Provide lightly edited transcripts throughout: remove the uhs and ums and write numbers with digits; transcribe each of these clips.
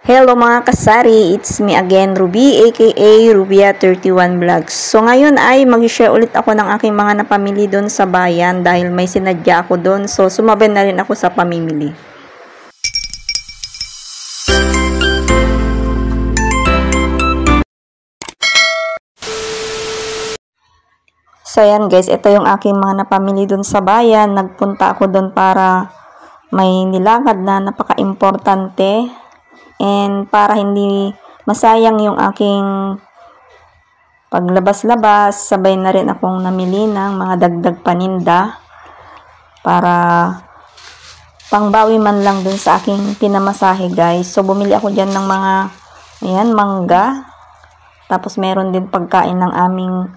Hello mga kasari, it's me again, Ruby, aka Rubia31 Vlogs. So ngayon ay mag-share ulit ako ng aking mga napamili doon sa bayan dahil may sinadya ako doon. So sumabay na rin ako sa pamimili. So ayan guys, ito yung aking mga napamili doon sa bayan. Nagpunta ako doon para may nilakad na napaka-importante. And para hindi masayang yung aking paglabas-labas, sabay na rin akong namili ng mga dagdag paninda para pangbawi man lang dun sa aking pinamasahe guys. So bumili ako dyan ng mga ayan, mangga. Tapos meron din pagkain ng aming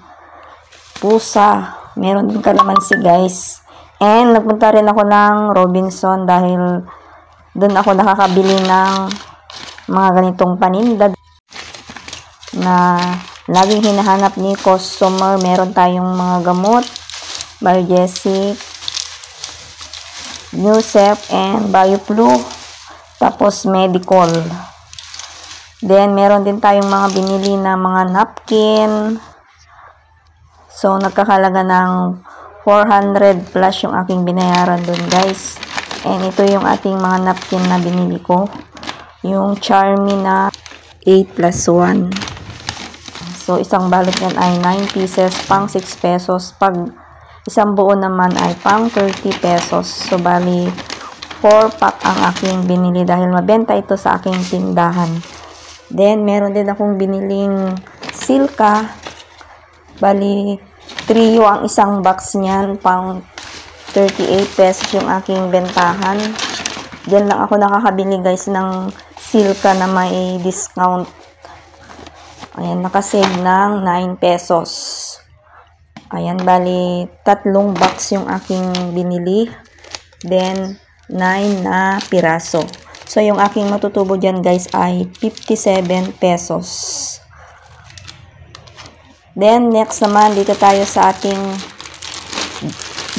pusa. Meron din kalamansi guys. And nagpunta rin ako ng Robinson dahil dun ako nakakabili ng mga ganitong paninda na laging hinahanap ni customer. Meron tayong mga gamot, Biogesic, Newsep, and BioFlu, tapos Medicol. Then meron din tayong mga binili na mga napkin. So nagkakalaga ng 400 plus yung aking binayaran dun guys. And ito yung ating mga napkin na binili ko. Yung Charmy na 8+1. So, isang balot yan ay 9 pieces, pang 6 pesos. Pag isang buo naman ay pang 30 pesos. So, bali, 4 pack ang aking binili dahil mabenta ito sa aking tindahan. Then, meron din akong biniling silka. Bali, trio ang isang box niyan, pang 38 pesos yung aking bentahan. Diyan lang ako nakakabili guys ng silka na may discount. Ayan, nakasave ng 9 pesos. Ayan, bali, 3 box yung aking binili. Then, 9 na piraso. So, yung aking matutubo dyan guys ay 57 pesos. Then, next naman, dito tayo sa ating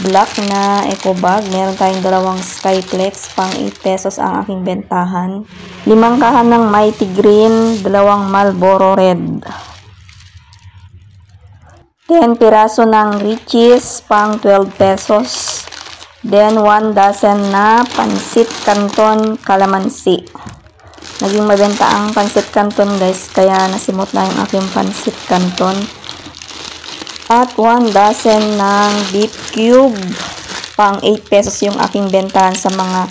black na eco bag. Meron tayong dalawang Skyflex, pang 8 pesos ang aking bentahan. 5 kahan ng Mighty Green, 2 Marlboro Red. 10 piraso ng Riches, pang 12 pesos. Then 1 dozen na Pansit Canton Calamansi. Naging mabenta ang Pansit Canton guys, kaya nasimot na yung aking Pansit Canton. At 1 dozen ng beef cube, pang 8 pesos yung aking bentahan sa mga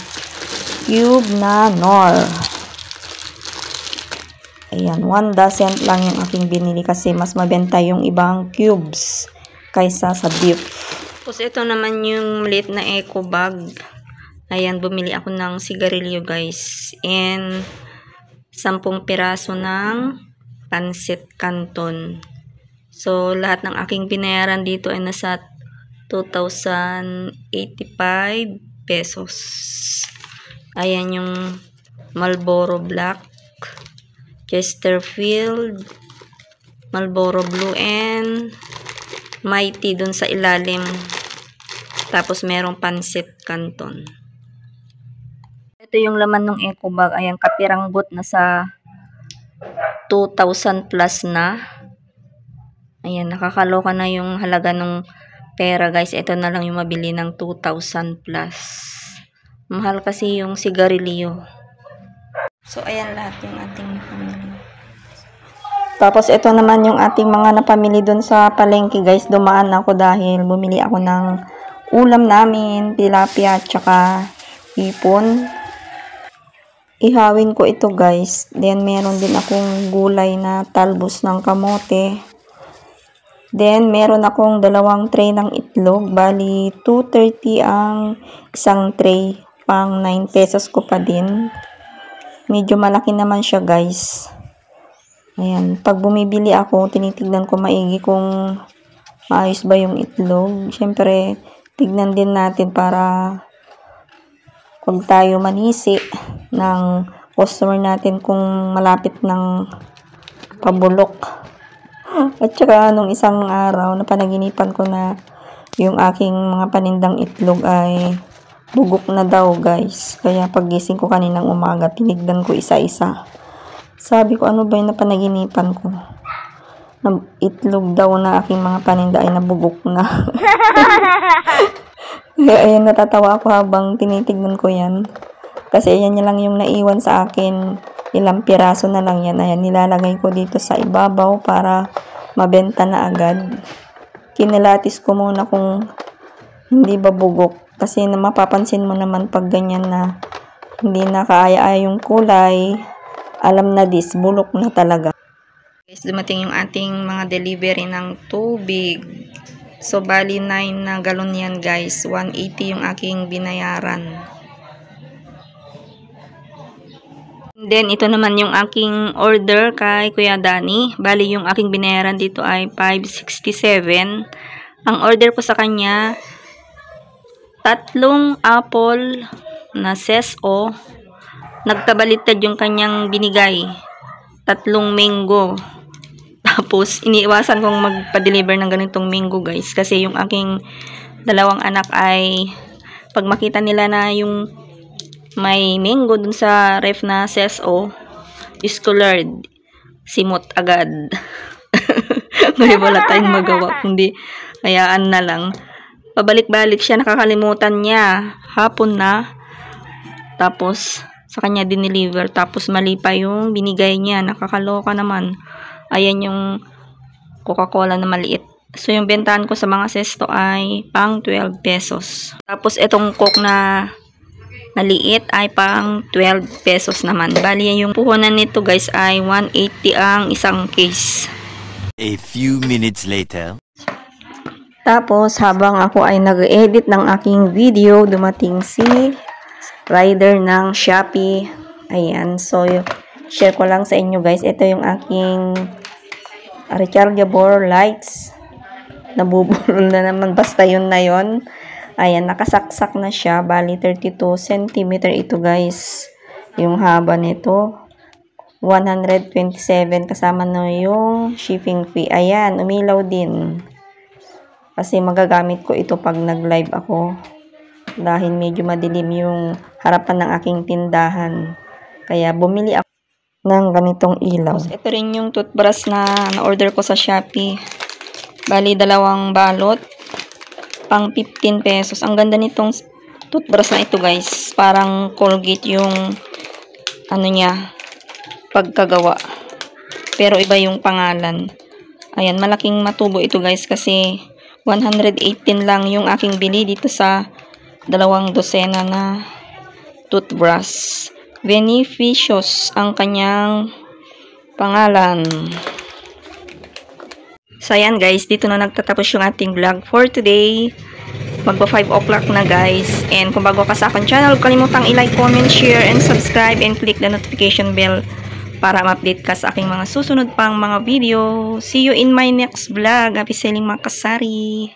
cube na Knorr. Ayan, 1 dozen lang yung aking binili kasi mas mabenta yung ibang cubes kaysa sa beef. Tapos ito naman yung maliit na eco bag. Ayan, bumili ako ng sigarilyo guys. And 10 piraso ng Pansit Canton. So, lahat ng aking binayaran dito ay nasa 2,085 pesos. Ayan yung Marlboro Black, Chesterfield, Marlboro Blue, and Mighty dun sa ilalim. Tapos, merong Pansit Canton. Ito yung laman ng eco bag. Ayan, kapiranggot na sa 2,000 plus na. Ayan, nakakaloka na yung halaga ng pera guys. Ito na lang yung mabili ng 2,000 plus. Mahal kasi yung sigarilyo. So, ayan lahat yung ating napamili. Tapos, ito naman yung ating mga napamili dun sa palengke guys. Dumaan ako dahil bumili ako ng ulam namin, tilapia, at saka hipon. Ihawin ko ito guys. Then, meron din akong gulay na talbos ng kamote. Then, meron akong 2 tray ng itlog. Bali, 230 ang isang tray. Pang 9 pesos ko pa din. Medyo malaki naman siya, guys. Ayan. Pag bumibili ako, tinitignan ko maigi kung maayos ba yung itlog. Siyempre, tignan din natin para huwag tayo manisi ng customer natin kung malapit ng pabulok. At saka nung isang araw, napanaginipan ko na yung aking mga panindang itlog ay bugok na daw guys. Kaya paggising ko kaninang umaga, tinignan ko isa-isa. Sabi ko, ano ba yung napanaginipan ko? Na itlog daw na aking mga paninda ay nabugok na. Kaya ayan, natatawa ako habang tinitignan ko yan. Kasi ayan niya lang yung naiwan sa akin. Ilang piraso na lang yan. Ayan, nilalagay ko dito sa ibabaw para mabenta na agad. Kinilatis ko muna kung hindi ba bugok. Kasi mapapansin mo naman pag ganyan na hindi na kaaya-aya yung kulay, alam na bulok na talaga. Guys, dumating yung ating mga delivery ng tubig. So, bali 9 na galon yan guys. 180 yung aking binayaran. And then, ito naman yung aking order kay Kuya Danny. Bali, yung aking binayaran dito ay 567. Ang order ko sa kanya, 3 apple na seso. Nagkabaliktad yung kanyang binigay. 3 mango. Tapos, iniiwasan kong magpa-deliver ng ganitong mango guys. Kasi yung aking 2 anak ay pag makita nila na yung may mango dun sa ref na seso, discolored, simot agad. Ngayon wala tayong magawa, kundi hayaan na lang. Pabalik-balik siya, nakakalimutan niya. Hapon na. Tapos, sa kanya dineliver. Tapos, mali pa yung binigay niya. Nakakaloka naman. Ayan yung Coca-Cola na maliit. So, yung bentahan ko sa mga sesto ay pang 12 pesos. Tapos, itong Coke na maliit ay pang 12 pesos naman. Bali, yung puhunan nito guys ay 180 ang isang case. A few minutes later. Tapos, habang ako ay nag-edit ng aking video, dumating si rider ng Shopee. Ayan. So, share ko lang sa inyo guys. Ito yung aking rechargeable lights. Nabubulol na naman. Basta yun na yun. Ayan. Nakasaksak na siya. Bali, 32 cm ito guys. Yung haba nito. 127 kasama na yung shipping fee. Ayan. Umilaw din. Kasi magagamit ko ito pag nag-live ako. Dahil medyo madilim yung harapan ng aking tindahan. Kaya bumili ako ng ganitong ilaw. Ito rin yung toothbrush na na-order ko sa Shopee. Bali, 2 balot. Pang 15 pesos. Ang ganda nitong toothbrush na ito guys. Parang Colgate yung ano niya, pagkagawa. Pero iba yung pangalan. Ayan, malaking matubo ito guys kasi 118 lang yung aking bili dito sa 2 dosena na toothbrush. Beneficious ang kanyang pangalan. So, ayan guys, dito na nagtatapos yung ating vlog for today. Magpa 5 o'clock na guys. And kung bago ka sa aking channel, huwag kalimutang i-like, comment, share, and subscribe, and click the notification bell para ma-update ka sa aking mga susunod pang mga video. See you in my next vlog. Happy selling mga kasari!